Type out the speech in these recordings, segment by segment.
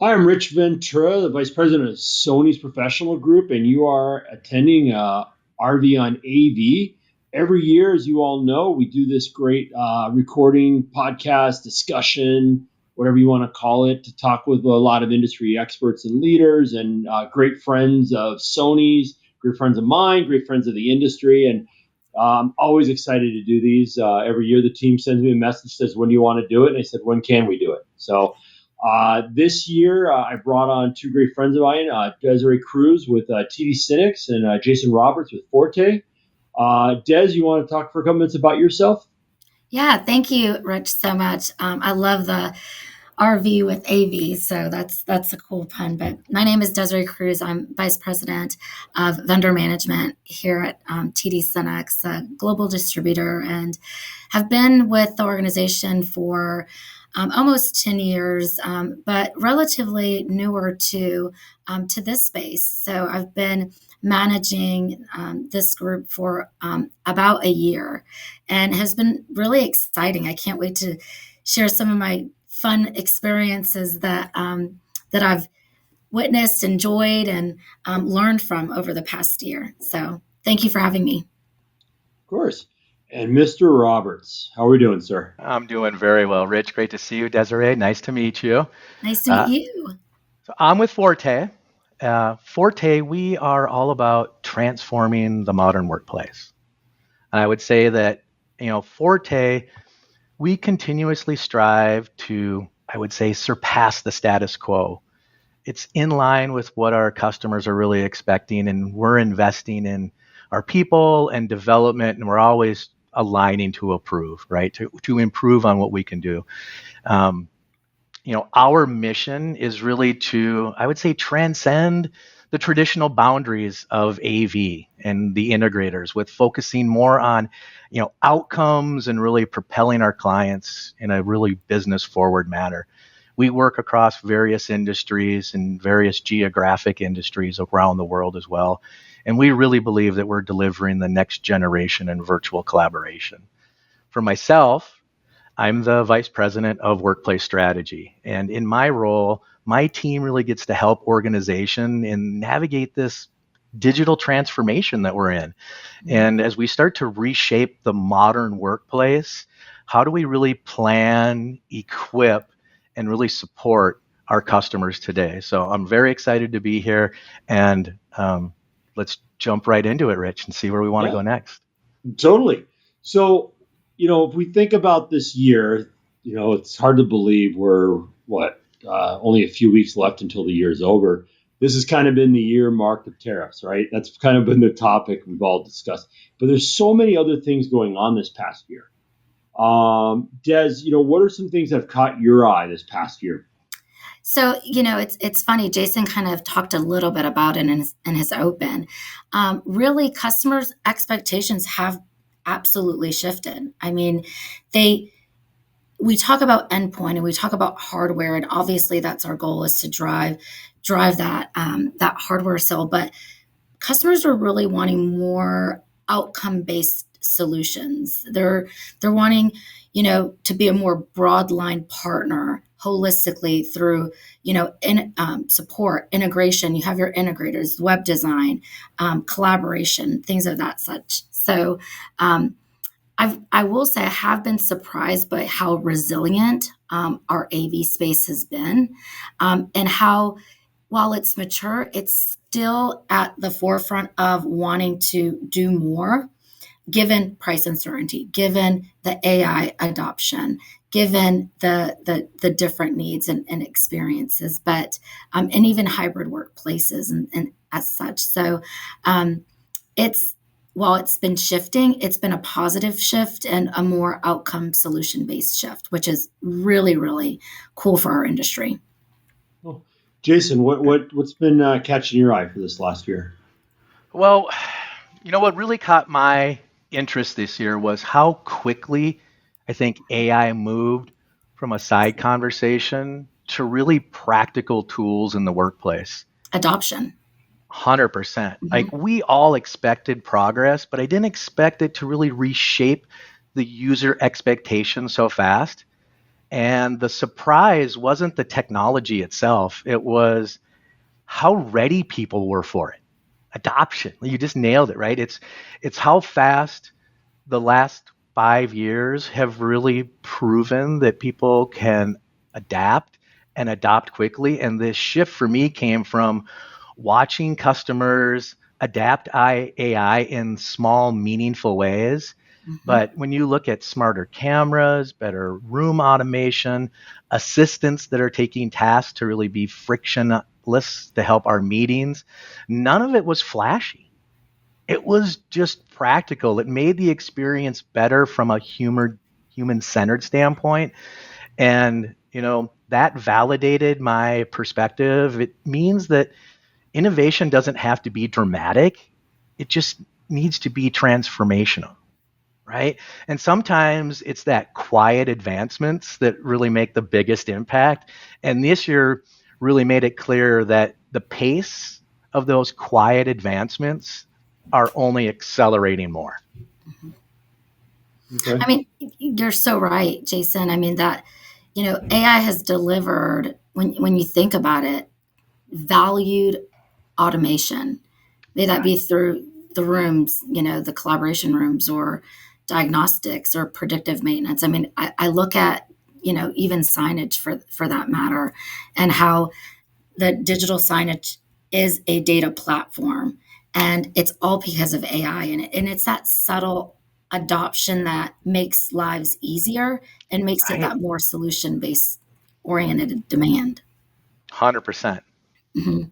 Hi, I'm Rich Ventura, the Vice President of Sony's Professional Group, and you are attending RV on AV. Every year, as you all know, we do this great recording, podcast, discussion, whatever you want to call it, to talk with a lot of industry experts and leaders and great friends of Sony's, great friends of mine, great friends of the industry. And I'm always excited to do these. Every year, the team sends me a message, says, when do you want to do it? And I said, when can we do it? So this year, I brought on two great friends of mine, Desiree Cruz with TD Synnex and Jason Roberts with FORTE. Des, you want to talk for a couple minutes about yourself? Yeah, thank you, Rich, so much. I love the RV with AV, so that's a cool pun. But my name is Desiree Cruz. I'm Vice President of Vendor Management here at TD Synnex, a global distributor, and have been with the organization for almost 10 years, but relatively newer to this space. So I've been managing this group for about a year, and has been really exciting. I can't wait to share some of my fun experiences that I've witnessed, enjoyed, and learned from over the past year. So thank you for having me. Of course. And Mr. Roberts, how are we doing, sir? I'm doing very well, Rich. Great to see you, Desiree. Nice to meet you. Nice to meet Uh, you. so I'm with Forte. Forte, we are all about transforming the modern workplace. And I would say that, Forte, we continuously strive to, I would say, surpass the status quo. It's in line with what our customers are really expecting, and we're investing in our people and development, and we're always aligning to improve, right? To improve on what we can do. Um, our mission is really to, I would say, transcend the traditional boundaries of AV and the integrators, with focusing more on, outcomes and really propelling our clients in a really business forward manner. We work across various industries and various geographic industries around the world as well. And we really believe that we're delivering the next generation in virtual collaboration. For myself, I'm the vice president of workplace strategy. And in my role, my team really gets to help organization and navigate this digital transformation that we're in. And as we start to reshape the modern workplace, how do we really plan, equip, and really support our customers today? So I'm very excited to be here, and let's jump right into it, Rich, and see where we want to Yeah, go next. totally. So, if we think about this year, it's hard to believe we're only a few weeks left until the year's over. This has kind of been the year marked of tariffs, right? That's kind of been the topic we've all discussed. But there's so many other things going on this past year. Des, what are some things that have caught your eye this past year? So it's funny. Jason kind of talked a little bit about it in his open. Really, customers' expectations have absolutely shifted. I mean, they we talk about endpoint and we talk about hardware, and obviously that's our goal, is to drive that hardware sale. But customers are really wanting more outcome based solutions. They're wanting, to be a more broad line partner holistically through, support, integration. You have your integrators, web design, collaboration, things of that such. So I will say I have been surprised by how resilient our AV space has been, and how, while it's mature, it's still at the forefront of wanting to do more, given price uncertainty, given the AI adoption, given the different needs and experiences, but and even hybrid workplaces and as such. So it's while it's been shifting, it's been a positive shift and a more outcome solution based shift, which is really, really cool for our industry. Oh, Jason, what's been catching your eye for this last year? Well, what really caught my interest this year was how quickly I think AI moved from a side conversation to really practical tools in the workplace. Adoption. 100%. Mhm. Like, we all expected progress, but I didn't expect it to really reshape the user expectation so fast. And the surprise wasn't the technology itself. It was how ready people were for it. Adoption. You just nailed it, right? It's how fast the last 5 years have really proven that people can adapt and adopt quickly. And this shift for me came from watching customers adapt AI in small, meaningful ways. But when you look at smarter cameras, better room automation, assistants that are taking tasks to really be frictionless to help our meetings, none of it was flashy. It was just practical. It made the experience better from a human-centered standpoint. And, that validated my perspective. It means that innovation doesn't have to be dramatic. It just needs to be transformational, right? And sometimes it's that quiet advancements that really make the biggest impact. And this year really made it clear that the pace of those quiet advancements are only accelerating more. Okay. I mean, you're so right, Jason. I mean, that, AI has delivered, when you think about it, valued automation, may that be through the rooms, the collaboration rooms, or diagnostics, or predictive maintenance. I mean, I look at, even signage for that matter, and how the digital signage is a data platform, and it's all because of AI in it. And it's that subtle adoption that makes lives easier and makes it that more solution-based oriented demand. 100%. Mm-hmm.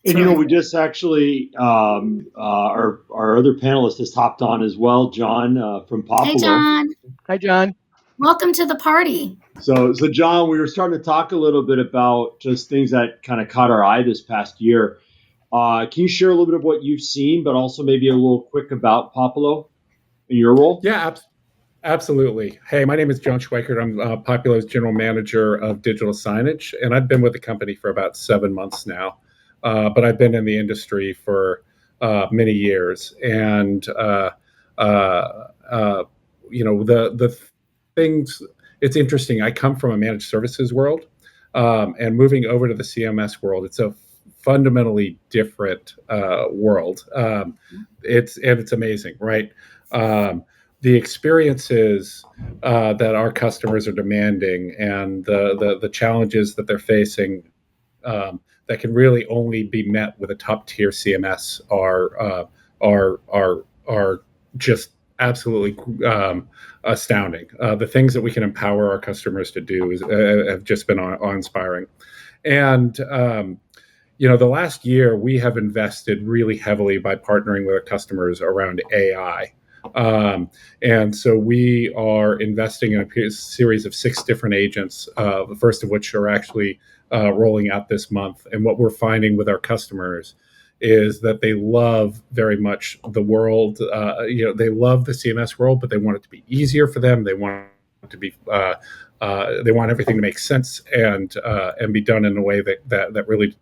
And we just actually our other panelist has hopped on as well, John from Poppulo. Hey, John. Hi, John. Welcome to the party. So John, we were starting to talk a little bit about just things that kind of caught our eye this past year. Can you share a little bit of what you've seen, but also maybe a little quick about Poppulo and your role? Yeah, absolutely. Hey, my name is John Schweikert. I'm Poppulo's general manager of digital signage, and I've been with the company for about 7 months now. But I've been in the industry for many years, and the things. It's interesting. I come from a managed services world, and moving over to the CMS world, it's a fundamentally different world. It's amazing, right? The experiences that our customers are demanding, and the challenges that they're facing, that can really only be met with a top tier CMS are just absolutely astounding. The things that we can empower our customers to do have just been awe-inspiring. And the last year we have invested really heavily by partnering with our customers around AI. And so we are investing in a series of 6 different agents, the first of which are actually rolling out this month. And what we're finding with our customers is that they love very much the world. They love the CMS world, but they want it to be easier for them. They want it to be, they want everything to make sense and be done in a way that really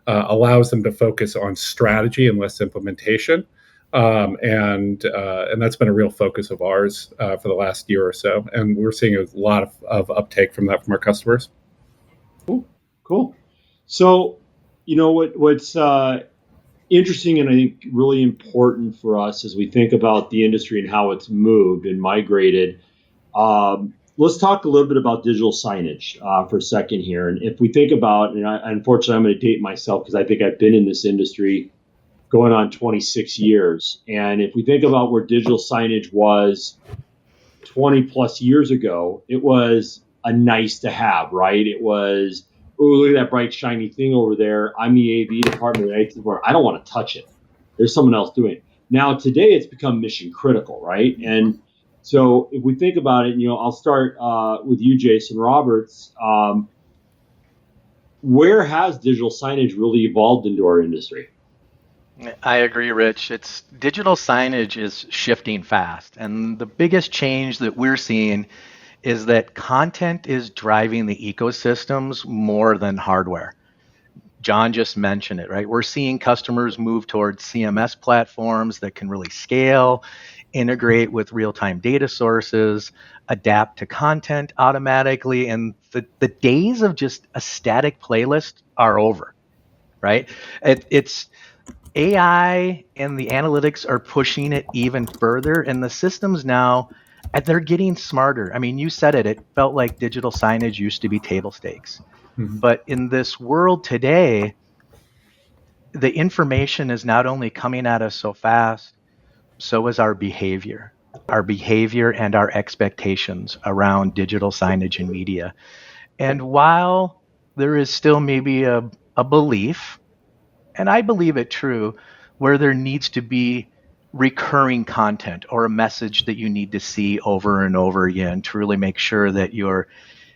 allows them to focus on strategy and less implementation. And that's been a real focus of ours for the last year or so, and we're seeing a lot of uptake from that from our customers. Cool. So, what's interesting and I think really important for us as we think about the industry and how it's moved and migrated. Let's talk a little bit about digital signage for a second here. And if we think about, and unfortunately, I'm going to date myself because I think I've been in this industry going on 26 years. And if we think about where digital signage was 20 plus years ago, it was a nice to have, right? It was, oh, look at that bright, shiny thing over there. I'm the AV department, the IT department. I don't want to touch it. There's someone else doing it. Now, today, it's become mission critical, right? And so if we think about it, I'll start with you, Jason Roberts. Where has digital signage really evolved into our industry? I agree, Rich. Digital signage is shifting fast. And the biggest change that we're seeing is that content is driving the ecosystems more than hardware. John just mentioned it, right? We're seeing customers move towards CMS platforms that can really scale, integrate with real-time data sources, adapt to content automatically, and the days of just a static playlist are over, right? It's AI and the analytics are pushing it even further, and the systems now, they're getting smarter. I mean, you said it. It felt like digital signage used to be table stakes. Mhm. But in this world today, the information is not only coming at us so fast, so is our behavior and our expectations around digital signage and media. And while there is still maybe a belief, and I believe it true, where there needs to be recurring content or a message that you need to see over and over again to really make sure that you're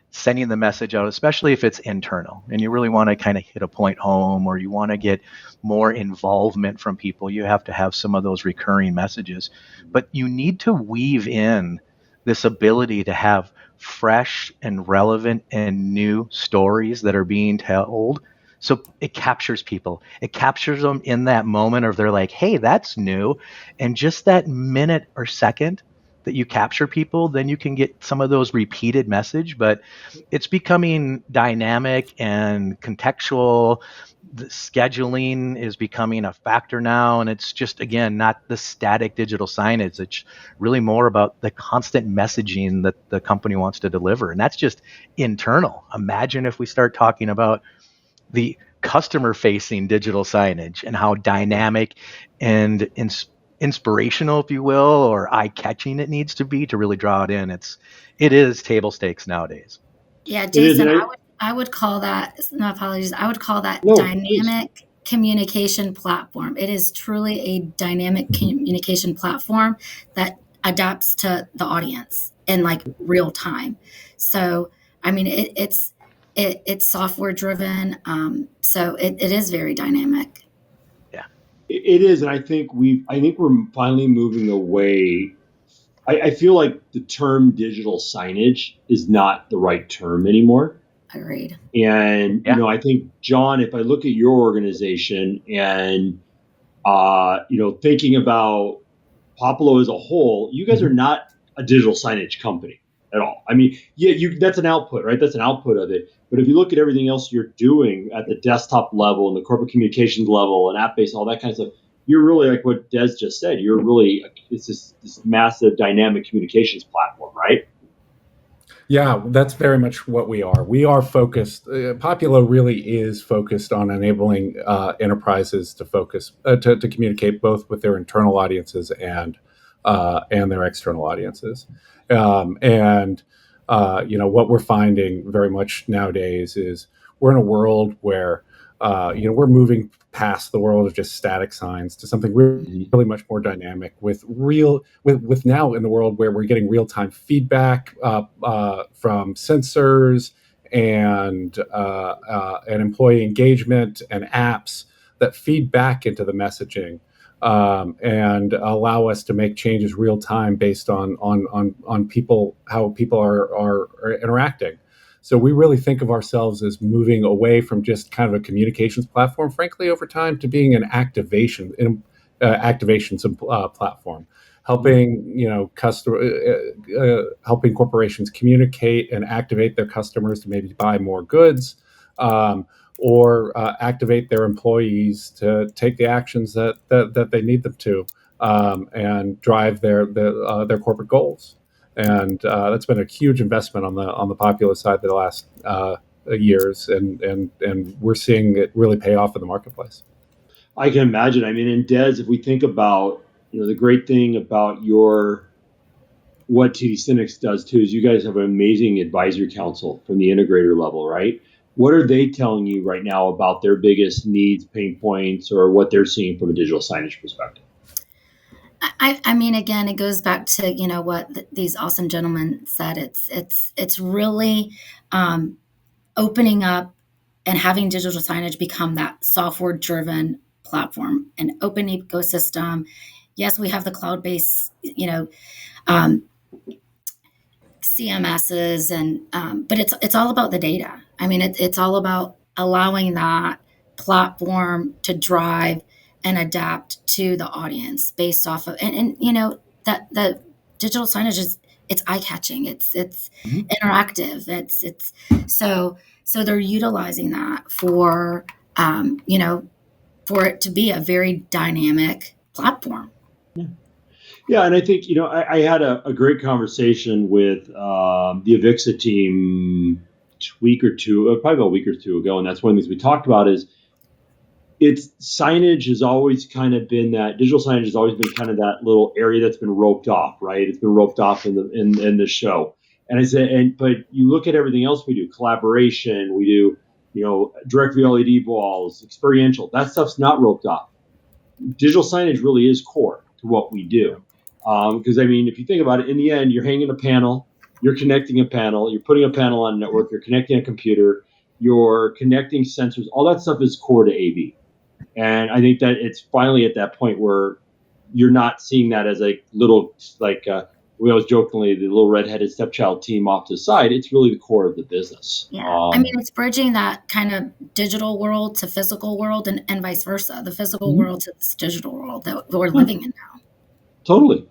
sending the message out, especially if it's internal and you really want to kind of hit a point home or you want to get more involvement from people, you have to have some of those recurring messages. But you need to weave in this ability to have fresh and relevant and new stories that are being told. So it captures people. It captures them in that moment, or they're like, hey, that's new. And just that minute or second that you capture people, then you can get some of those repeated message. But it's becoming dynamic and contextual. The scheduling is becoming a factor now, and it's just, again, not the static digital signage. It's really more about the constant messaging that the company wants to deliver, and that's just internal. Imagine if we start talking about the customer facing digital signage and how dynamic and inspirational, if you will, or eye catching it needs to be to really draw it in. It is table stakes nowadays. Yeah, It is, Jason, and I would call that, no apologies, I would call that no, please. dynamic communication platform. It is truly a dynamic communication platform that adapts to the audience in like real time. So, I mean, it's software driven. So it is very dynamic. Yeah. It is, and I think we're finally moving away. I feel like the term digital signage is not the right term anymore. Agreed. And Yeah. I think, John, if I look at your organization and thinking about Poppulo as a whole, you guys are not a digital signage company at all. I mean, yeah, that's an output, right? That's an output of it. But if you look at everything else you're doing at the desktop level and the corporate communications level and app-based, all that kind of stuff, you're really like what Des just said. You're really it's this massive dynamic communications platform, right? Yeah, that's very much what we are. We are focused. Populo really is focused on enabling enterprises to focus to communicate both with their internal audiences and their external audiences. And what we're finding very much nowadays is we're in a world where we're moving past the world of just static signs to something really much more dynamic with now in the world where we're getting real-time feedback from sensors and employee engagement and apps that feed back into the messaging and allow us to make changes real time based on people, how people are interacting. So we really think of ourselves as moving away from just kind of a communications platform, frankly, over time, to being an activations platform, helping helping corporations communicate and activate their customers to maybe buy more goods, or activate their employees to take the actions that they need them to, and drive their corporate goals. And that's been a huge investment on the Poppulo side the last years, and we're seeing it really pay off in the marketplace. I can imagine. I mean, and Des, if we think about the great thing about what TD Synnex does too is you guys have an amazing advisory council from the integrator level, right? What are they telling you right now about their biggest needs, pain points, or what they're seeing from a digital signage perspective? I mean, again, it goes back to what these awesome gentlemen said. It's really opening up and having digital signage become that software driven platform, an open ecosystem. Yes, we have the cloud based CMSs, but it's all about the data. I mean, it's all about allowing that platform to drive and adapt to the audience based off of, and that the digital signage it's eye catching. It's interactive. It's so they're utilizing that for for it to be a very dynamic platform. Yeah, and I think I had a great conversation with the Avixa team probably about a week or two ago, and that's one of the things we talked about is it's signage has always kind of been that digital signage has always been kind of that little area that's been roped off, right? It's been roped off in the show, and I said, but you look at everything else we do, collaboration, we do, direct view LED walls, experiential, that stuff's not roped off. Digital signage really is core to what we do. Because if you think about it, in the end, you're hanging a panel, you're connecting a panel, you're putting a panel on a network, you're connecting a computer, you're connecting sensors. All that stuff is core to AV. And I think that it's finally at that point where you're not seeing that as a little, we always jokingly, the little redheaded stepchild team off to the side. It's really the core of the business. Yeah. It's bridging that kind of digital world to physical world and vice versa, the physical world to this digital world that we're living in now. Totally.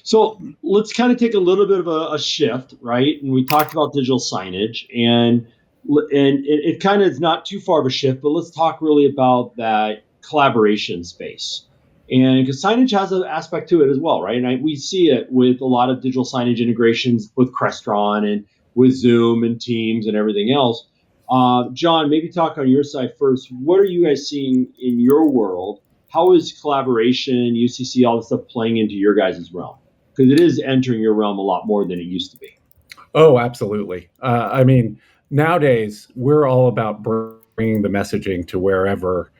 So let's kind of take a little bit of a shift, right? And we talked about digital signage, and it kind of is not too far of a shift, but let's talk really about that collaboration space. And because signage has an aspect to it as well, right? And we see it with a lot of digital signage integrations with Crestron and with Zoom and Teams and everything else. John, maybe talk on your side first. What are you guys seeing in your world? How is collaboration, UCC, all this stuff playing into your guys' realm? Because it is entering your realm a lot more than it used to be. Oh, absolutely. Nowadays, we're all about bringing the messaging to wherever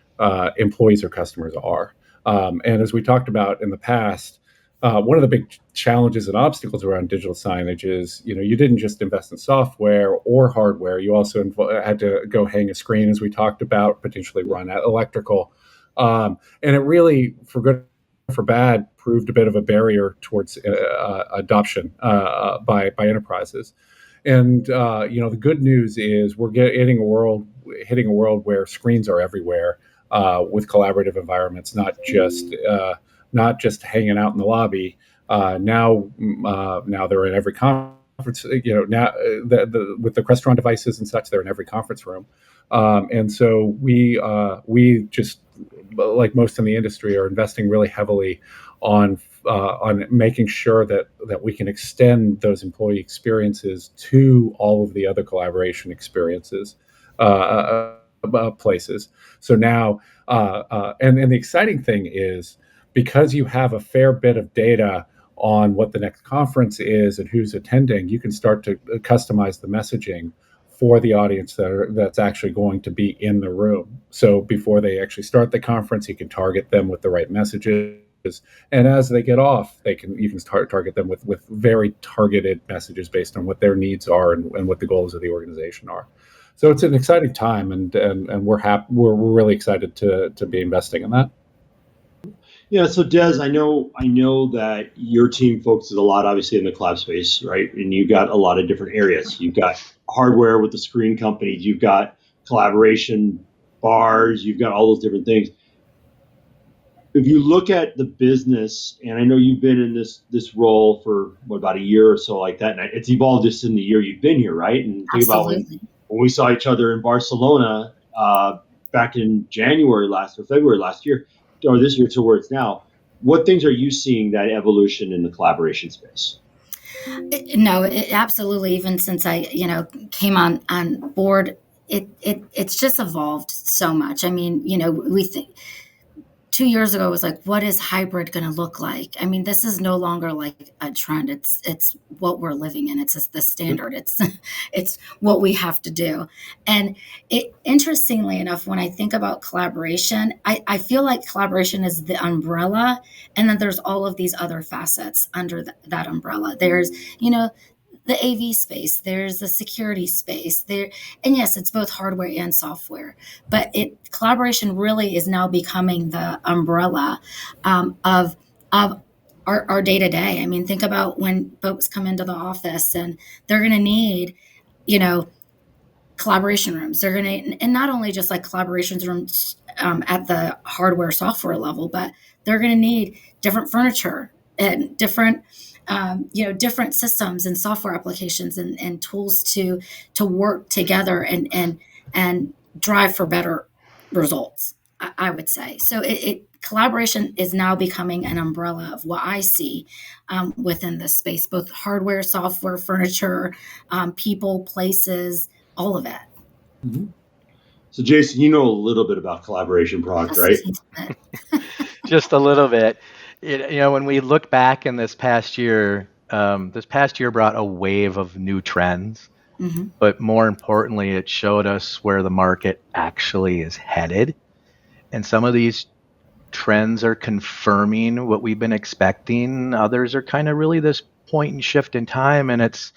employees or customers are. And as we talked about in the past, one of the big challenges and obstacles around digital signage is, you didn't just invest in software or hardware. You also had to go hang a screen, as we talked about, potentially run electrical. And it really, for good or for bad, proved a bit of a barrier towards adoption by enterprises. And the good news is we're hitting a world where screens are everywhere with collaborative environments, not just hanging out in the lobby. Now they're in every conference. Now with the Crestron devices and such, they're in every conference room. And so we just, like most in the industry, are investing really heavily on making sure that we can extend those employee experiences to all of the other collaboration experiences places. So now, and the exciting thing is, because you have a fair bit of data on what the next conference is and who's attending, you can start to customize the messaging for the audience that's actually going to be in the room. So before they actually start the conference, you can target them with the right messages. And as they get off, you can target them with very targeted messages based on what their needs are and what the goals of the organization are. So it's an exciting time, and we're really excited to be investing in that. Yeah, so Des, I know that your team focuses a lot, obviously, in the collab space, right? And you've got a lot of different areas. You've got hardware with the screen companies, you've got collaboration bars, you've got all those different things. If you look at the business, and I know you've been in this role for about a year or so like that, and it's evolved just in the year you've been here, right? And think about when we saw each other in Barcelona back in February last year, or this year to where it's now. What things are you seeing that evolution in the collaboration space? No, absolutely. Even since I, came on board, it's just evolved so much. We think 2 years ago it was like, what is hybrid going to look like? This is no longer like a trend. It's what we're living in. It's just the standard. It's what we have to do. And interestingly enough, when I think about collaboration, I feel like collaboration is the umbrella, and then there's all of these other facets under that umbrella. There's, the AV space, there's the security space there. And yes, it's both hardware and software, but collaboration really is now becoming the umbrella of our day to day. Think about when folks come into the office and they're going to need, collaboration rooms. They're going to, and not only just like collaboration rooms at the hardware software level, but they're going to need different furniture and different different systems and software applications and tools to work together and drive for better results. I would say so. Collaboration is now becoming an umbrella of what I see within this space, both hardware, software, furniture, people, places, all of it. Mm-hmm. So, Jason, you know a little bit about collaboration product, right? Just a little bit. When we look back in this past year brought a wave of new trends. Mm-hmm. But more importantly, it showed us where the market actually is headed. And some of these trends are confirming what we've been expecting. Others are kind of really this point and shift in time. And it's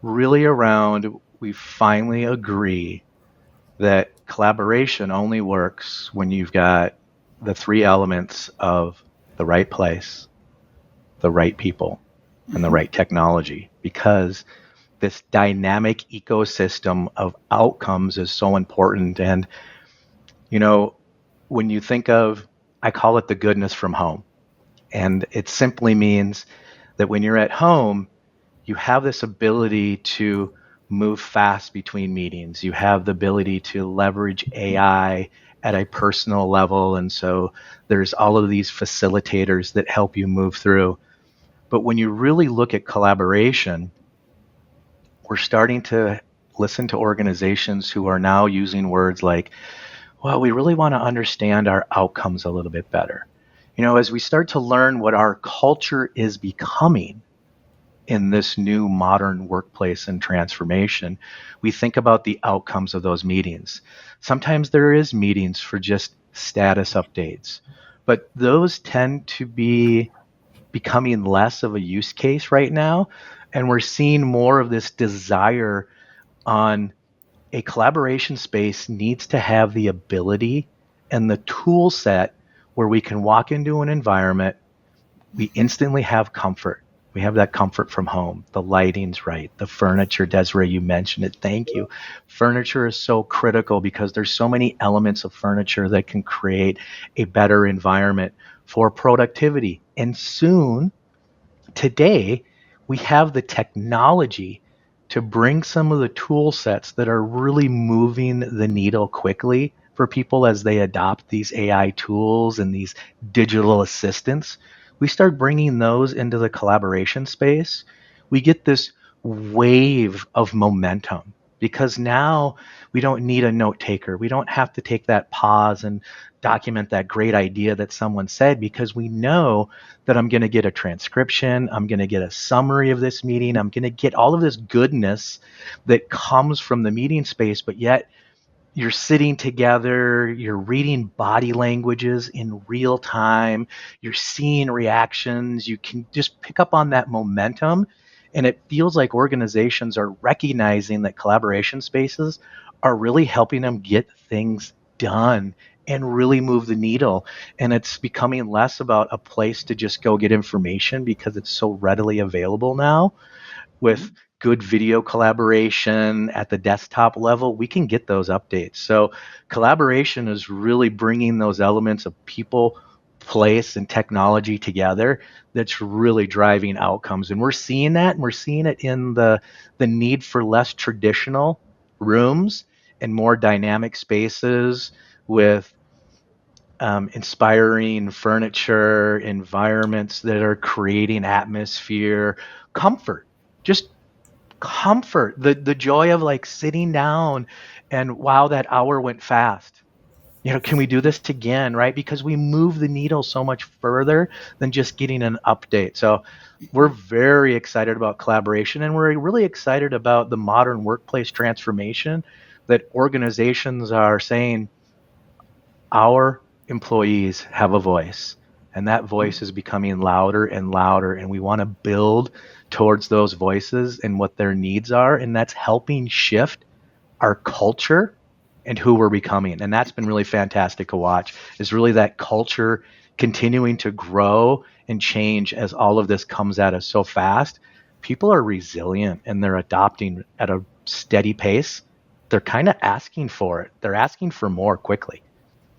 really around, we finally agree that collaboration only works when you've got the three elements of the right place, the right people, and the right technology, because this dynamic ecosystem of outcomes is so important. And, when you think of, I call it the goodness from home. And it simply means that when you're at home, you have this ability to move fast between meetings. You have the ability to leverage AI at a personal level. And so there's all of these facilitators that help you move through. But when you really look at collaboration, we're starting to listen to organizations who are now using words like, well, we really want to understand our outcomes a little bit better. As we start to learn what our culture is becoming in this new modern workplace and transformation, we think about the outcomes of those meetings. Sometimes there is meetings for just status updates, but those tend to be becoming less of a use case right now. And we're seeing more of this desire on a collaboration space needs to have the ability and the tool set where we can walk into an environment, we instantly have comfort. We have that comfort from home. The lighting's right. The furniture, Desiree, you mentioned it. Thank you. Furniture is so critical because there's so many elements of furniture that can create a better environment for productivity. And soon, today, we have the technology to bring some of the tool sets that are really moving the needle quickly for people as they adopt these AI tools and these digital assistants. We start bringing those into the collaboration space. We get this wave of momentum because now we don't need a note taker. We don't have to take that pause and document that great idea that someone said, because we know that I'm going to get a transcription. I'm going to get a summary of this meeting. I'm going to get all of this goodness that comes from the meeting space, but yet you're sitting together, you're reading body languages in real time, you're seeing reactions, you can just pick up on that momentum. And it feels like organizations are recognizing that collaboration spaces are really helping them get things done and really move the needle. And it's becoming less about a place to just go get information because it's so readily available now. With good video collaboration at the desktop level, we can get those updates. So collaboration is really bringing those elements of people, place, and technology together that's really driving outcomes. And we're seeing that, and we're seeing it in the need for less traditional rooms and more dynamic spaces with inspiring furniture, environments that are creating atmosphere, comfort, just comfort, the joy of like sitting down and wow, that hour went fast. Can we do this again, right? Because we move the needle so much further than just getting an update. So we're very excited about collaboration, and we're really excited about the modern workplace transformation that organizations are saying our employees have a voice, and that voice is becoming louder and louder, and we want to build towards those voices and what their needs are, and that's helping shift our culture and who we're becoming. And that's been really fantastic to watch, is really that culture continuing to grow and change as all of this comes at us so fast. People are resilient and they're adopting at a steady pace. They're kind of asking for it. They're asking for more quickly.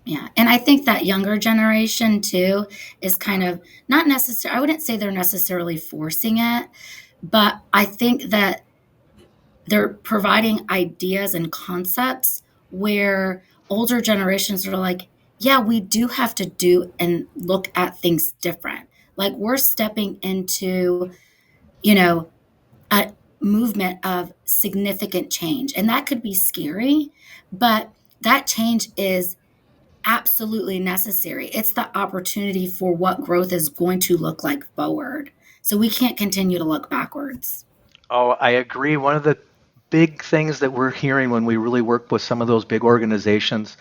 Yeah. And I think that younger generation too is kind of not necessarily, I wouldn't say they're necessarily forcing it, but I think that they're providing ideas and concepts where older generations are like, yeah, we do have to do and look at things different. Like we're stepping into, you know, a movement of significant change. And that could be scary, but that change is absolutely necessary. It's the opportunity for what growth is going to look like forward. So we can't continue to look backwards. Oh, I agree. One of the big things that we're hearing when we really work with some of those big organizations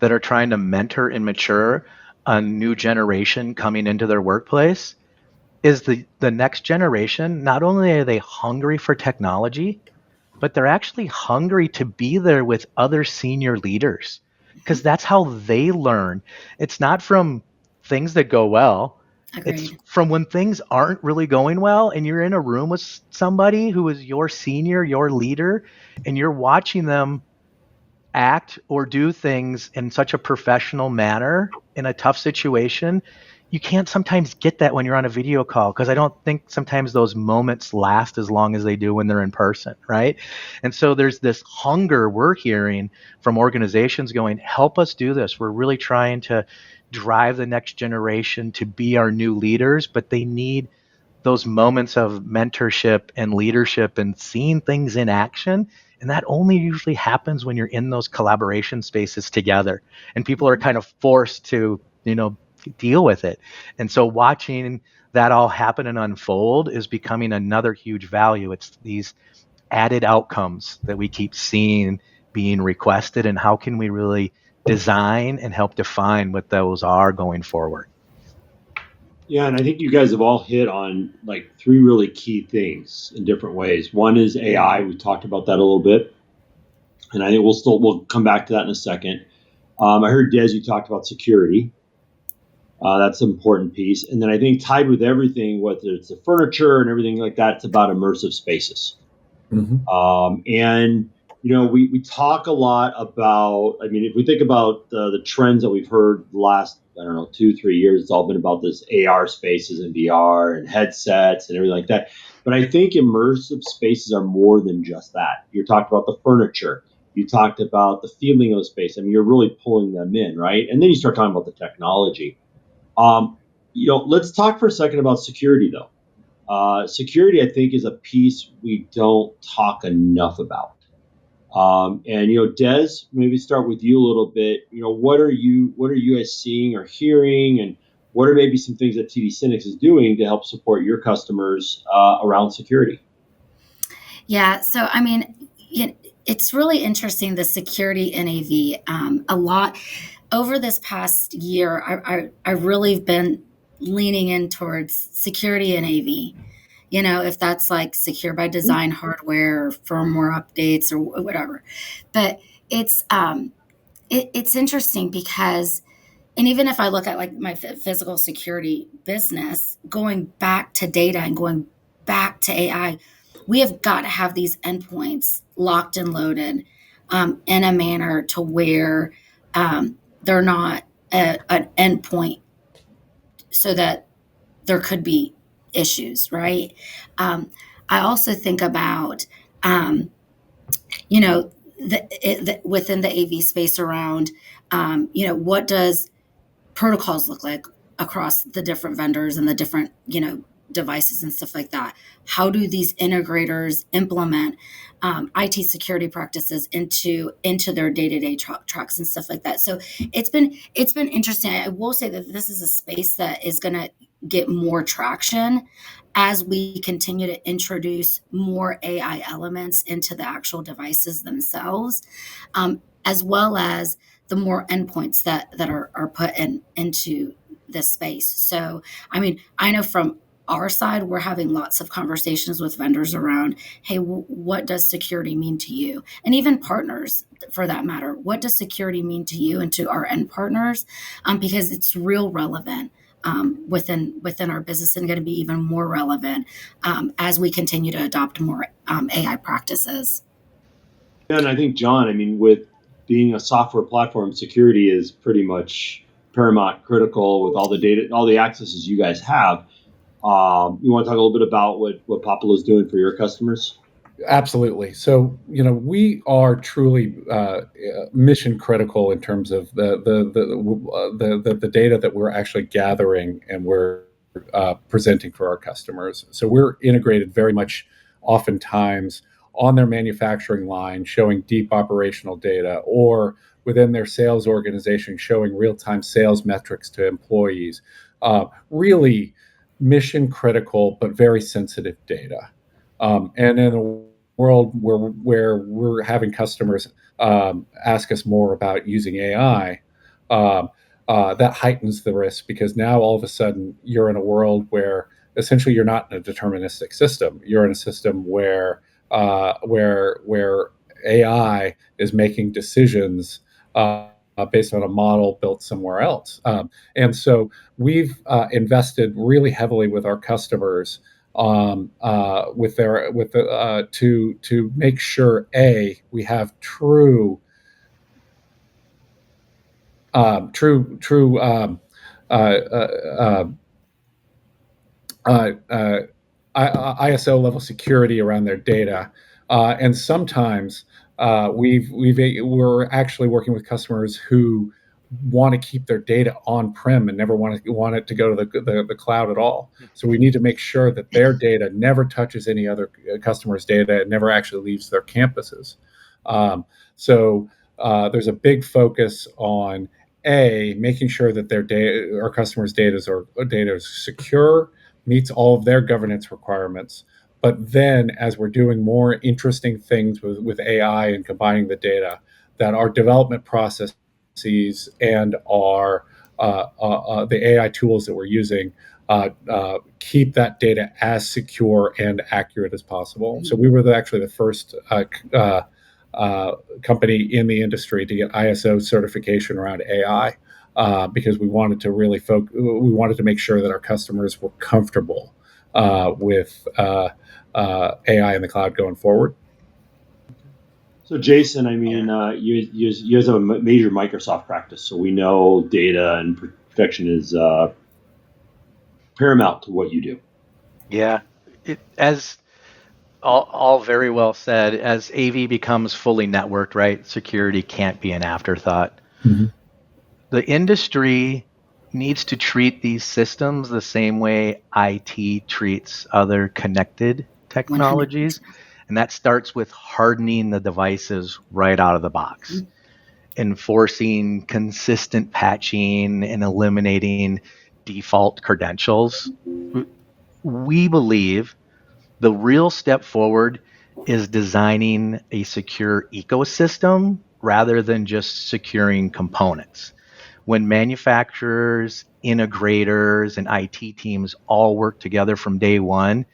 that are trying to mentor and mature a new generation coming into their workplace is the next generation. Not only are they hungry for technology, but they're actually hungry to be there with other senior leaders because that's how they learn. It's not from things that go well. It's Agreed. from when things aren't really going well and you're in a room with somebody who is your senior, your leader, and you're watching them act or do things in such a professional manner in a tough situation. You can't sometimes get that when you're on a video call because I don't think sometimes those moments last as long as they do when they're in person, right? And so there's this hunger we're hearing from organizations going, help us do this. We're really trying to drive the next generation to be our new leaders, but they need those moments of mentorship and leadership and seeing things in action. And that only usually happens when you're in those collaboration spaces together and people are kind of forced to, deal with it. And so watching that all happen and unfold is becoming another huge value. It's these added outcomes that we keep seeing being requested, and how can we really design and help define what those are going forward. Yeah, and I think you guys have all hit on like three really key things in different ways. One is AI. We talked about that a little bit, and I think we'll come back to that in a second. I heard Des, you talked about security. That's an important piece, and then I think tied with everything, whether it's the furniture and everything like that, it's about immersive spaces. Mm-hmm. And we talk a lot about. I mean, if we think about the trends that we've heard the last, I don't know, 2-3 years, it's all been about this AR spaces and VR and headsets and everything like that. But I think immersive spaces are more than just that. You talked about the furniture. You talked about the feeling of the space. I mean, you're really pulling them in, right? And then you start talking about the technology. Let's talk for a second about security, though. Security, I think, is a piece we don't talk enough about. And Des, maybe start with you a little bit. What are you guys seeing or hearing, and what are maybe some things that TD Synnex is doing to help support your customers around security? Yeah. So, I mean, it's really interesting, the security NAV. A lot over this past year, I really been leaning in towards security NAV. If that's like secure by design hardware or firmware updates or whatever. But it's interesting because, and even if I look at like my physical security business, going back to data and going back to AI, we have got to have these endpoints locked and loaded in a manner to where they're not an endpoint so that there could be issues, right? I also think about, within the AV space around, what does protocols look like across the different vendors and the different, devices and stuff like that? How do these integrators implement IT security practices into their day-to-day trucks and stuff like that? So it's been interesting. I will say that this is a space that is going to get more traction as we continue to introduce more AI elements into the actual devices themselves, as well as the more endpoints that are put into this space. So, I mean, I know from our side, we're having lots of conversations with vendors around, hey, what does security mean to you? And even partners, for that matter, what does security mean to you and to our end partners? Because it's real relevant within our business, and going to be even more relevant as we continue to adopt more AI practices. Yeah, and I think, John, I mean, with being a software platform, security is pretty much paramount critical with all the data, all the accesses you guys have. You want to talk a little bit about what Poppulo is doing for your customers? Absolutely. So, we are truly mission critical in terms of the data that we're actually gathering and we're presenting for our customers. So we're integrated very much, oftentimes on their manufacturing line, showing deep operational data, or within their sales organization, showing real-time sales metrics to employees. Really mission critical, but very sensitive data. And in a world where we're having customers ask us more about using AI, that heightens the risk, because now all of a sudden you're in a world where essentially you're not in a deterministic system. You're in a system where AI is making decisions based on a model built somewhere else. And so we've invested really heavily with our customers to make sure we have true ISO level security around their data, and sometimes we're actually working with customers who want to keep their data on-prem and never want it to go to the cloud at all. So we need to make sure that their data never touches any other customer's data and never actually leaves their campuses. So there's a big focus on making sure that our customers' data is secure, meets all of their governance requirements. But then, as we're doing more interesting things with AI and combining the data, that our development processes and our the AI tools that we're using keep that data as secure and accurate as possible. So we were actually the first company in the industry to get ISO certification around AI, because we wanted to really we wanted to make sure that our customers were comfortable with AI in the cloud going forward. So Jason, I mean, you guys have a major Microsoft practice, so we know data and protection is paramount to what you do. Yeah, as all very well said. As AV becomes fully networked, right, security can't be an afterthought. Mm-hmm. The industry needs to treat these systems the same way IT treats other connected technologies. 100%. And that starts with hardening the devices right out of the box, enforcing consistent patching and eliminating default credentials. We believe the real step forward is designing a secure ecosystem rather than just securing components. When manufacturers, integrators, and IT teams all work together from day one,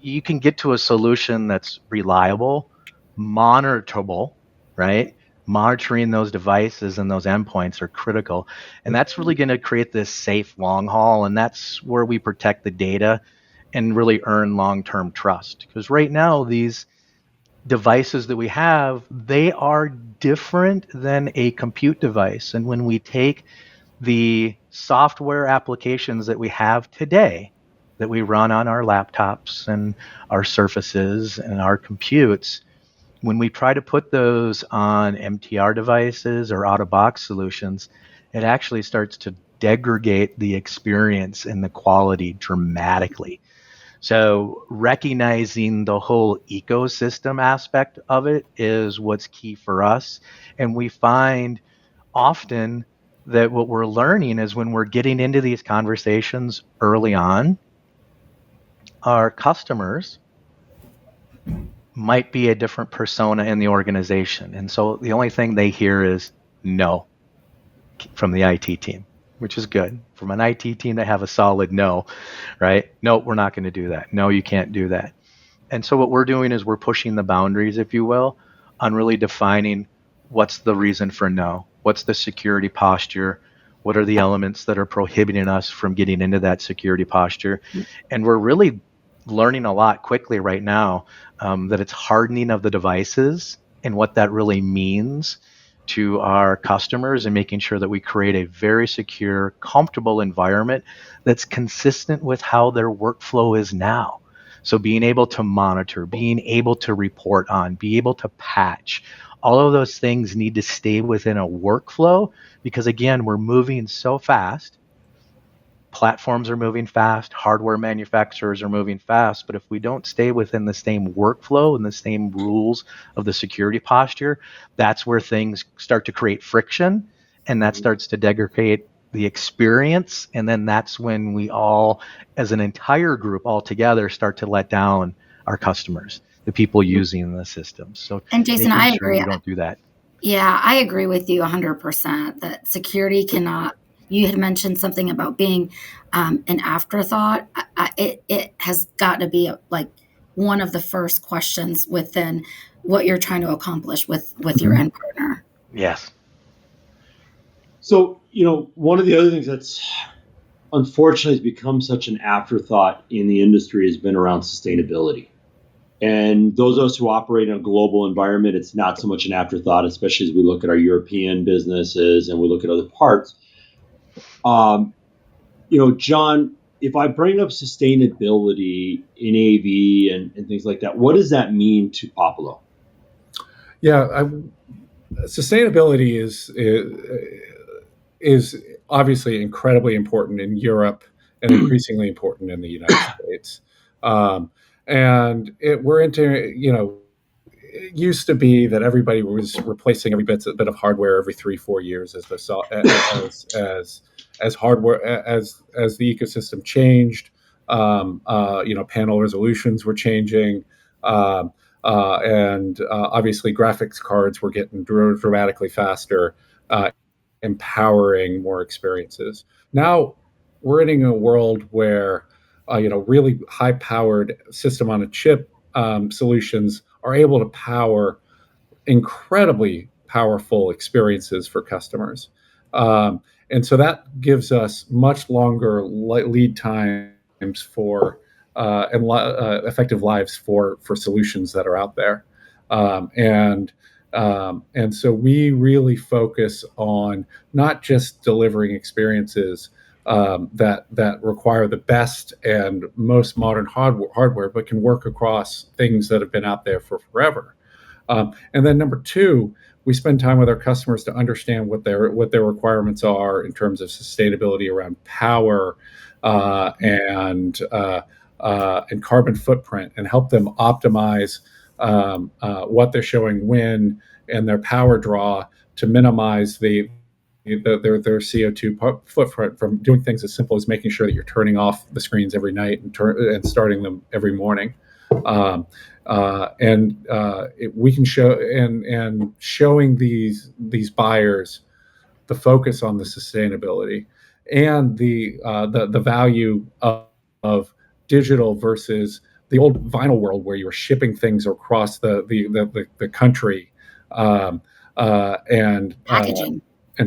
you can get to a solution that's reliable, monitorable, right? Monitoring those devices and those endpoints are critical. And that's really going to create this safe long haul. And that's where we protect the data and really earn long-term trust. Because right now, these devices that we have, they are different than a compute device. And when we take the software applications that we have today, that we run on our laptops and our surfaces and our computes, when we try to put those on MTR devices or out-of-box solutions, it actually starts to degrade the experience and the quality dramatically. So recognizing the whole ecosystem aspect of it is what's key for us. And we find often that what we're learning is when we're getting into these conversations early on, our customers might be a different persona in the organization. And so the only thing they hear is no from the IT team, which is good. From an IT team, they have a solid no, right? No, we're not going to do that. No, you can't do that. And so what we're doing is we're pushing the boundaries, if you will, on really defining what's the reason for no, what's the security posture, what are the elements that are prohibiting us from getting into that security posture. And we're really learning a lot quickly right now that it's hardening of the devices and what that really means. to our customers and making sure that we create a very secure, comfortable environment that's consistent with how their workflow is now. So being able to monitor, being able to report on, be able to patch, all of those things need to stay within a workflow because, again, we're moving so fast. Platforms are moving fast, hardware manufacturers are moving fast, but if we don't stay within the same workflow and the same rules of the security posture, that's where things start to create friction, and that starts to degrade the experience, and then that's when we all, as an entire group all together, start to let down our customers, the people using the systems. So And Jason, making I sure agree. we don't do that. Yeah, I agree with you 100% that security cannot. You had mentioned something about being an afterthought. It has got to be like one of the first questions within what you're trying to accomplish with your end partner. Yes. So, one of the other things that's unfortunately has become such an afterthought in the industry has been around sustainability. And those of us who operate in a global environment, it's not so much an afterthought, especially as we look at our European businesses and we look at other parts. John, if I bring up sustainability in AV and things like that, what does that mean to Poppulo? Yeah, sustainability is obviously incredibly important in Europe and increasingly important in the United States. And we're into, it used to be that everybody was replacing every bit of hardware every 3-4 years as hardware as the ecosystem changed. Panel resolutions were changing. And obviously graphics cards were getting dramatically faster, empowering more experiences. Now we're in a world where really high-powered system-on-a-chip solutions are able to power incredibly powerful experiences for customers. And so that gives us much longer lead times for effective lives for solutions that are out there. And so we really focus on not just delivering experiences that require the best and most modern hardware, but can work across things that have been out there for forever. And then number two, we spend time with our customers to understand what their requirements are in terms of sustainability around power and carbon footprint, and help them optimize what they're showing when and their power draw to minimize their CO2 footprint from doing things as simple as making sure that you're turning off the screens every night and starting them every morning. We can show and showing these buyers the focus on the sustainability and the value of digital versus the old vinyl world where you were shipping things across the country, and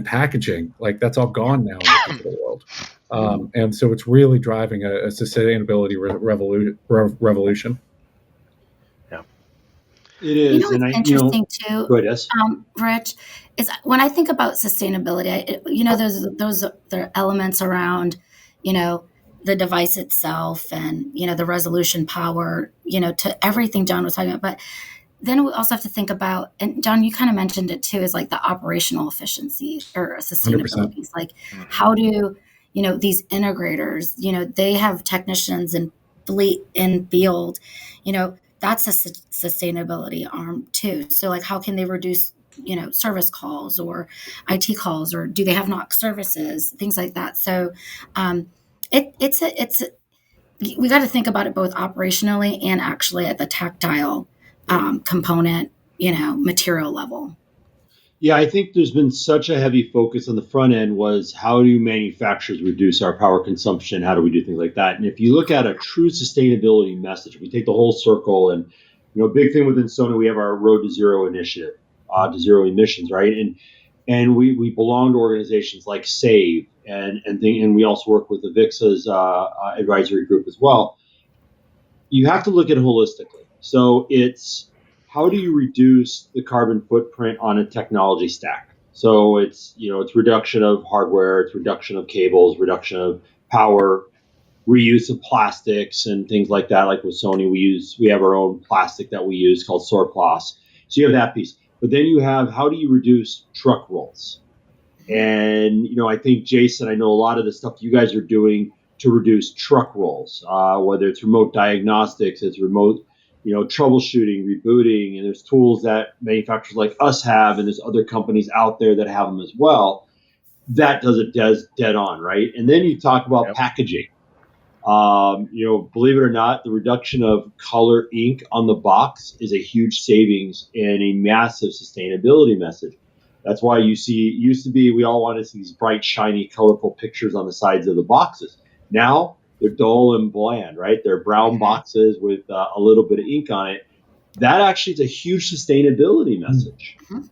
packaging, like that's all gone now in the digital world. And so it's really driving a sustainability revolution. Yeah, it is. What's interesting too, go ahead, yes. Rich, is when I think about sustainability, those are elements around, the device itself and, the resolution power, to everything John was talking about. But then we also have to think about, and John, you kind of mentioned it too, is like the operational efficiency or sustainability. 100%. It's like, how do, these integrators, they have technicians and fleet in field, that's a sustainability arm too. So like, how can they reduce, service calls or IT calls, or do they have knock services, things like that. So we got to think about it both operationally and actually at the tactile component, material level. Yeah, I think there's been such a heavy focus on the front end was how do manufacturers reduce our power consumption? How do we do things like that? And if you look at a true sustainability message, we take the whole circle, and a big thing within Sony, we have our Road to Zero initiative, to zero emissions, right? And we belong to organizations like SAVE, and we also work with the VIXA's advisory group as well. You have to look at it holistically. So it's how do you reduce the carbon footprint on a technology stack? So it's reduction of hardware, it's reduction of cables, reduction of power, reuse of plastics and things like that. Like with Sony, we have our own plastic that we use called Sorplas. So you have that piece, but then you have, how do you reduce truck rolls? And I think, Jason, I know a lot of the stuff you guys are doing to reduce truck rolls, whether it's remote diagnostics, it's remote troubleshooting, rebooting, and there's tools that manufacturers like us have, and there's other companies out there that have them as well. That does it dead on, right? And then you talk about packaging. Believe it or not, the reduction of color ink on the box is a huge savings and a massive sustainability message. That's why it used to be, we all wanted to see these bright, shiny, colorful pictures on the sides of the boxes. Now they're dull and bland, right? They're brown boxes with a little bit of ink on it. That actually is a huge sustainability message. Mm-hmm.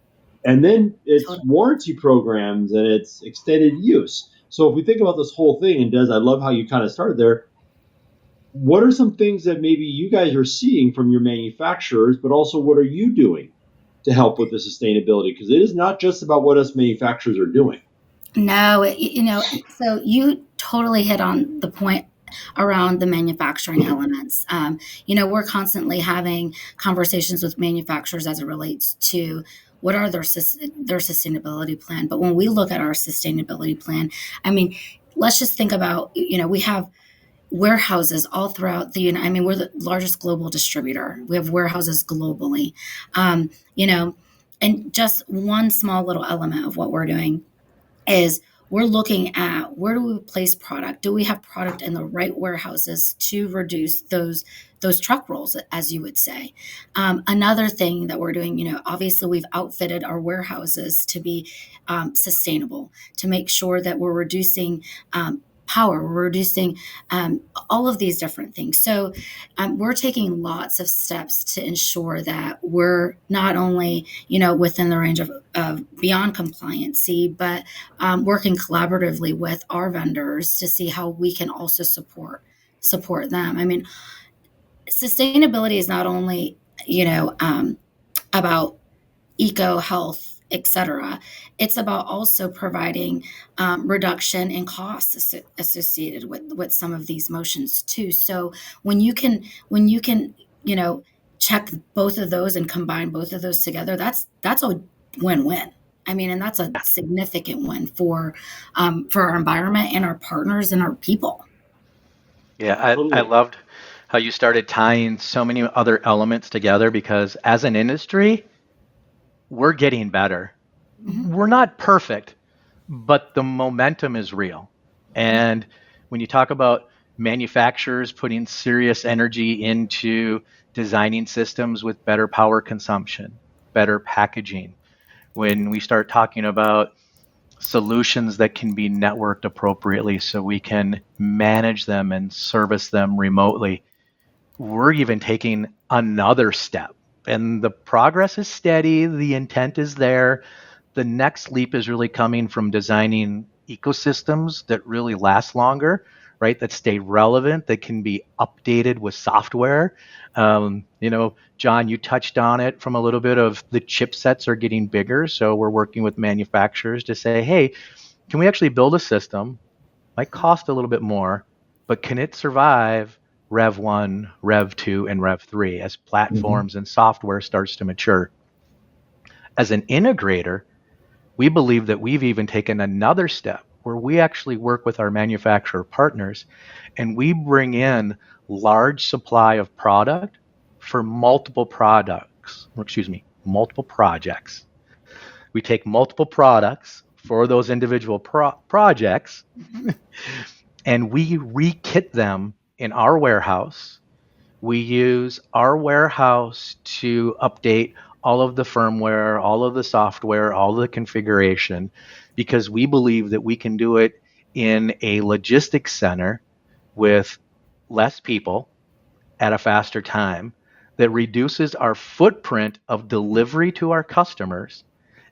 And then it's warranty programs and it's extended use. So if we think about this whole thing, and Des, I love how you kind of started there. What are some things that maybe you guys are seeing from your manufacturers, but also what are you doing to help with the sustainability? Because it is not just about what us manufacturers are doing. No, so you totally hit on the point around the manufacturing elements. We're constantly having conversations with manufacturers as it relates to what are their sustainability plan. But when we look at our sustainability plan, let's just think about, we have warehouses all throughout we're the largest global distributor. We have warehouses globally, and just one small little element of what we're doing is we're looking at, where do we place product? Do we have product in the right warehouses to reduce those truck rolls, as you would say? Another thing that we're doing, obviously we've outfitted our warehouses to be sustainable, to make sure that we're reducing power, we're reducing all of these different things. So we're taking lots of steps to ensure that we're not only, within the range of beyond compliancy, but working collaboratively with our vendors to see how we can also support them. Sustainability is not only, about eco, health, etc. It's about also providing reduction in costs associated with some of these motions too. So when you can check both of those and combine both of those together, that's a win-win. And that's a significant win for our environment and our partners and our people. Yeah, I loved how you started tying so many other elements together, because as an industry, we're getting better. Mm-hmm. We're not perfect, but the momentum is real. And when you talk about manufacturers putting serious energy into designing systems with better power consumption, better packaging, when we start talking about solutions that can be networked appropriately so we can manage them and service them remotely, we're even taking another step. And the progress is steady. The intent is there. The next leap is really coming from designing ecosystems that really last longer, right? That stay relevant, that can be updated with software. John, you touched on it from a little bit of the chipsets are getting bigger. So we're working with manufacturers to say, hey, can we actually build a system? Might cost a little bit more, but can it survive Rev 1, Rev 2, and Rev 3 as platforms and software starts to mature? As an integrator, we believe that we've even taken another step where we actually work with our manufacturer partners and we bring in large supply of product for multiple projects. We take multiple products for those individual projects and we re-kit them in our warehouse. We use our warehouse to update all of the firmware, all of the software, all of the configuration, because we believe that we can do it in a logistics center with less people at a faster time that reduces our footprint of delivery to our customers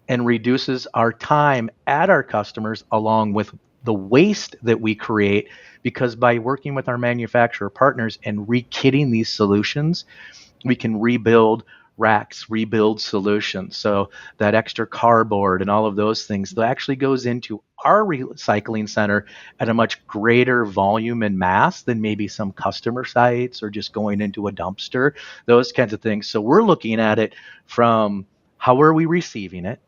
and reduces our time at our customers along with the waste that we create, because by working with our manufacturer partners and re-kitting these solutions, we can rebuild racks rebuild solutions. So that extra cardboard and all of those things that actually goes into our recycling center at a much greater volume and mass than maybe some customer sites or just going into a dumpster, those kinds of things. So we're looking at it from how are we receiving it?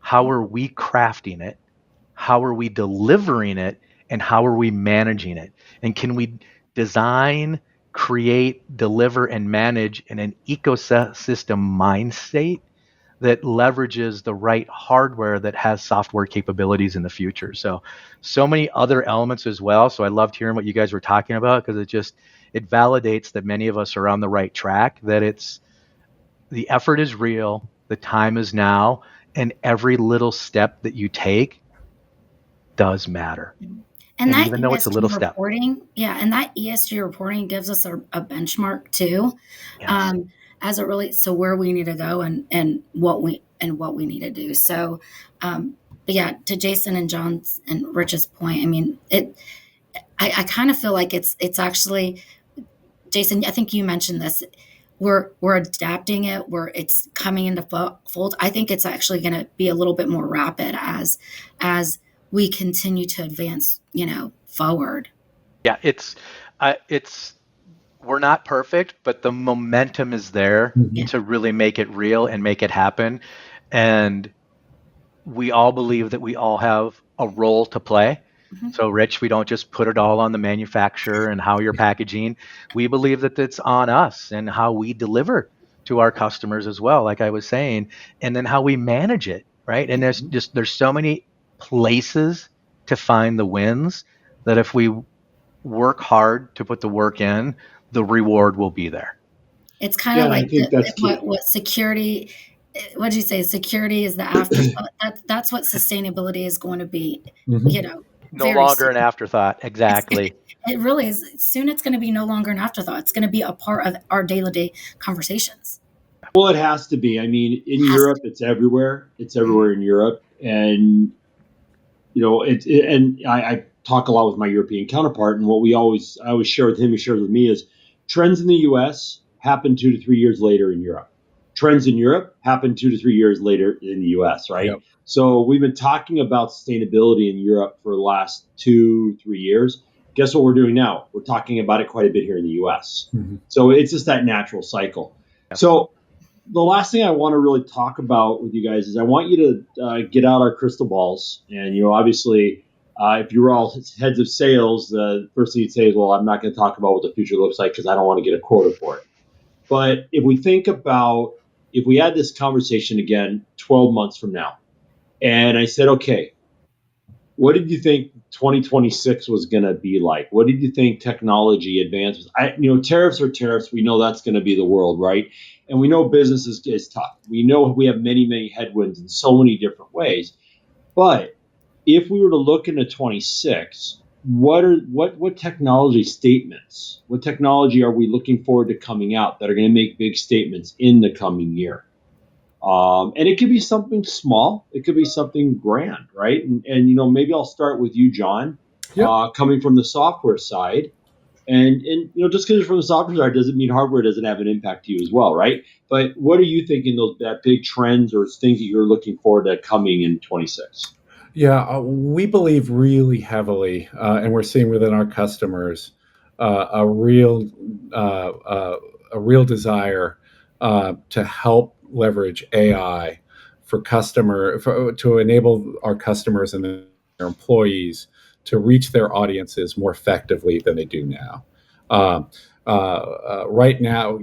How are we crafting it? How are we delivering it? And how are we managing it? And can we design, create, deliver, and manage in an ecosystem mind state that leverages the right hardware that has software capabilities in the future? So many other elements as well. So I loved hearing what you guys were talking about, because it validates that many of us are on the right track, that the effort is real, the time is now, and every little step that you take does matter. And that even though it's a little step. reporting, and that ESG reporting gives us a benchmark too, Yes. as it relates to where we need to go and what we need to do. So, but yeah, to Jason and John's and Rich's point, I mean, I kind of feel like it's actually, Jason, I think you mentioned this. We're adapting it, it's coming into fold. I think it's actually going to be a little bit more rapid as we continue to advance, forward. Yeah, we're not perfect, but the momentum is there to really make it real and make it happen. And we all believe that we all have a role to play. Mhm. So, Rich, we don't just put it all on the manufacturer and how you're packaging. We believe that it's on us and how we deliver to our customers as well, like I was saying, and then how we manage it, right? And there's so many places to find the wins that if we work hard to put the work in, the reward will be there. It's kind of like I think that's key. what security. What did you say? Security is the afterthought. That's what sustainability is going to be. No longer an afterthought. Exactly. It really is. Soon it's going to be no longer an afterthought. It's going to be a part of our day-to-day conversations. Well, it has to be. I mean, in Europe, it's everywhere. It's everywhere in Europe, and I talk a lot with my European counterpart, and what I always share with him, he shares with me, is trends in the U.S. happen 2 to 3 years later in Europe. Trends in Europe happen 2 to 3 years later in the U.S. Right? Yep. So we've been talking about sustainability in Europe for the last 2-3 years. Guess what we're doing now? We're talking about it quite a bit here in the U.S. Mm-hmm. So it's just that natural cycle. Yep. So the last thing I want to really talk about with you guys is I want you to get out our crystal balls. And, obviously, if you were all heads of sales, the first thing you'd say is, well, I'm not going to talk about what the future looks like because I don't want to get a quota for it. But if we think about, if we had this conversation again 12 months from now, and I said, okay, what did you think 2026 was going to be like? What did you think technology advances? Tariffs are tariffs. We know that's going to be the world, right? And we know business is tough. We know we have many, many headwinds in so many different ways. But if we were to look into 26, what technology statements, what technology are we looking forward to coming out that are going to make big statements in the coming year? And it could be something small. It could be something grand, right? And maybe I'll start with you, John, coming from the software side. And just because you're from the software side doesn't mean hardware doesn't have an impact to you as well, right? But what are you thinking that big trends or things that you're looking forward to coming in 26? Yeah, we believe really heavily, and we're seeing within our customers a real desire to help leverage AI to enable our customers and their employees to reach their audiences more effectively than they do now. Right now,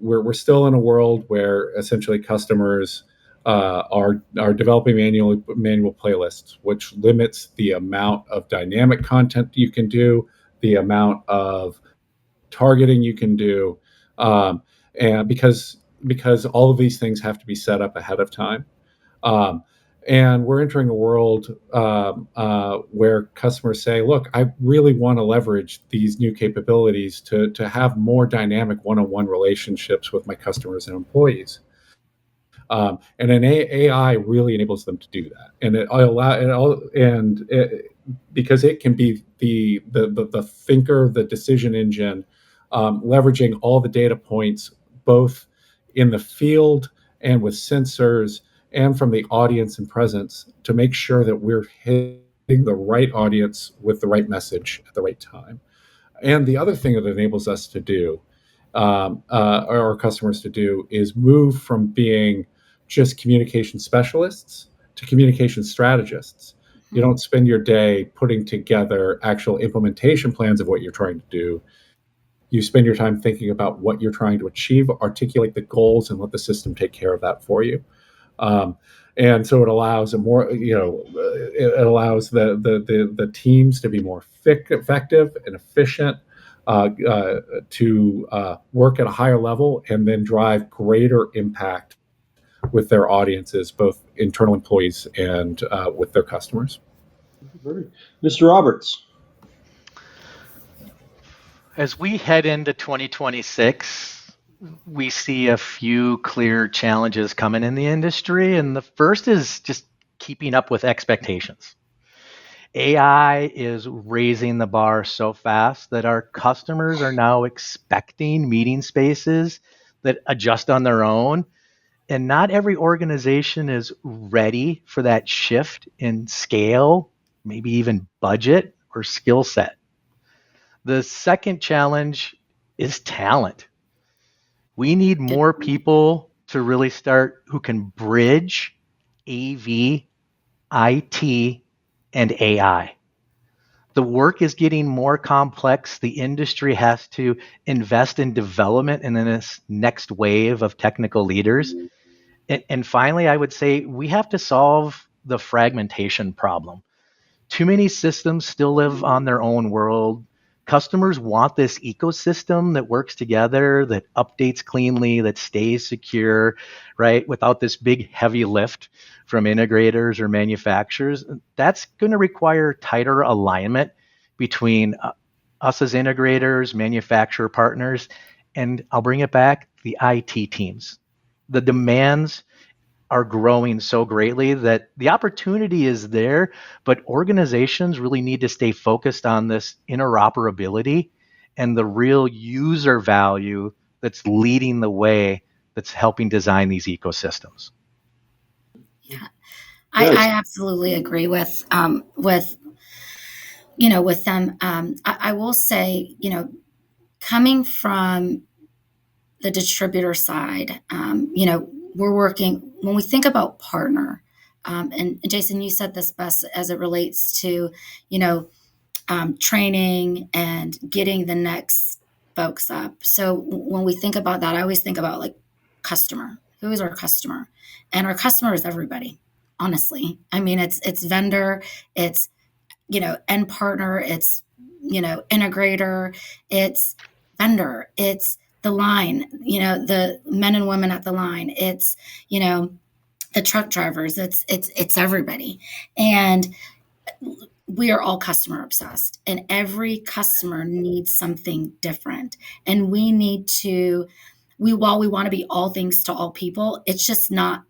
we're still in a world where essentially customers are developing manual playlists, which limits the amount of dynamic content you can do, the amount of targeting you can do, and because all of these things have to be set up ahead of time. And we're entering a world where customers say, look, I really want to leverage these new capabilities to have more dynamic one-on-one relationships with my customers and employees. And an AI really enables them to do that. And because it can be the thinker, the decision engine, leveraging all the data points, both in the field and with sensors and from the audience and presence to make sure that we're hitting the right audience with the right message at the right time. And the other thing that it enables us to do, or our customers to do, is move from being just communication specialists to communication strategists. You don't spend your day putting together actual implementation plans of what you're trying to do. You spend your time thinking about what you're trying to achieve, articulate the goals, and let the system take care of that for you. And so it allows it allows the teams to be more effective and efficient, to work at a higher level, and then drive greater impact with their audiences, both internal employees and with their customers. Mr. Roberts. As we head into 2026, we see a few clear challenges coming in the industry, and the first is just keeping up with expectations. AI is raising the bar so fast that our customers are now expecting meeting spaces that adjust on their own, and not every organization is ready for that shift in scale, maybe even budget or skill set. The second challenge is talent. We need more people to really start who can bridge AV, IT, and AI. The work is getting more complex. The industry has to invest in development and in this next wave of technical leaders. And finally, I would say we have to solve the fragmentation problem. Too many systems still live on their own world. Customers want this ecosystem that works together, that updates cleanly, that stays secure, right? Without this big heavy lift from integrators or manufacturers. That's going to require tighter alignment between us as integrators, manufacturer partners, and I'll bring it back, the IT teams. The demands are growing so greatly that the opportunity is there, but organizations really need to stay focused on this interoperability and the real user value that's leading the way, that's helping design these ecosystems. Yeah, I absolutely agree with them. I will say, coming from the distributor side, we're working, when we think about partner, and Jason, you said this best as it relates to, training and getting the next folks up. So when we think about that, I always think about like customer. Who is our customer? And our customer is everybody, honestly. I mean, it's vendor, it's, end partner, it's, integrator, it's vendor, it's the line, the men and women at the line, it's, the truck drivers, it's everybody. And we are all customer obsessed, and every customer needs something different. And we need to, while we want to be all things to all people, it's just not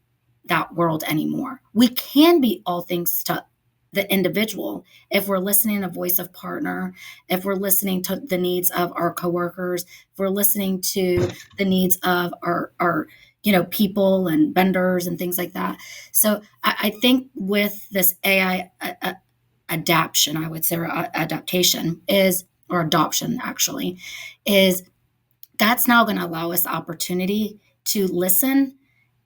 that world anymore. We can be all things to the individual if we're listening to the voice of partner, if we're listening to the needs of our coworkers, if we're listening to the needs of our people and vendors and things like that. So I think with this AI adaptation, I would say, or adaptation is, or adoption actually, is that's now going to allow us opportunity to listen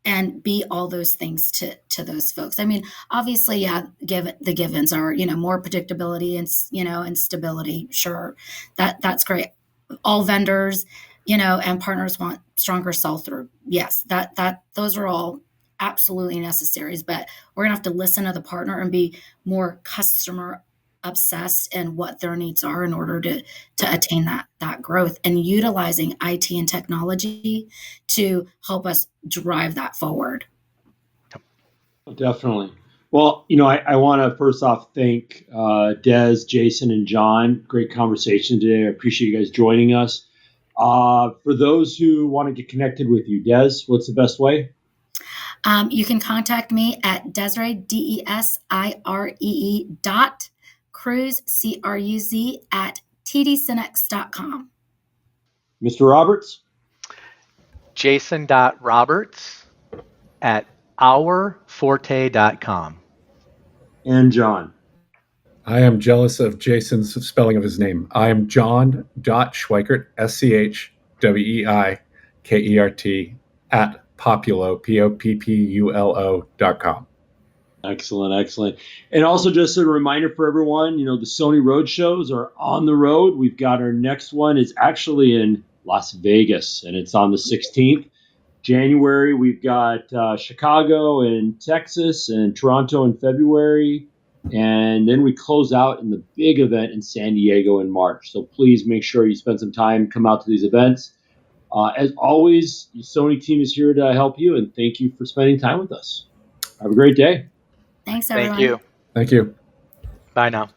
and be all those things to those folks. I mean, obviously, yeah, the givens are, more predictability and, and stability. Sure. That's great. All vendors, and partners want stronger sell through. Yes, those are all absolutely necessaries, but we're gonna have to listen to the partner and be more customer obsessed and what their needs are in order to attain that growth, and utilizing IT and technology to help us drive that forward. Definitely. Well, I want to first off thank Des, Jason, and John. Great conversation today. I appreciate you guys joining us. For those who want to get connected with you, Des, what's the best way? You can contact me at Desiree, DESIREE Cruz, CRUZ, at TD Synnex.com. Mr. Roberts? jason.roberts@ourforte.com. And John. I am jealous of Jason's spelling of his name. I am John.Schweikert, SCHWEIKERT, at Poppulo, POPPULO.com. Excellent. And also just a reminder for everyone, the Sony road shows are on the road. We've got our next one is actually in Las Vegas, and it's on the 16th. January, we've got Chicago and Texas and Toronto in February. And then we close out in the big event in San Diego in March. So please make sure you spend some time, come out to these events. As always, the Sony team is here to help you, and thank you for spending time with us. Have a great day. Thanks, everyone. Thank you. Thank you. Bye now.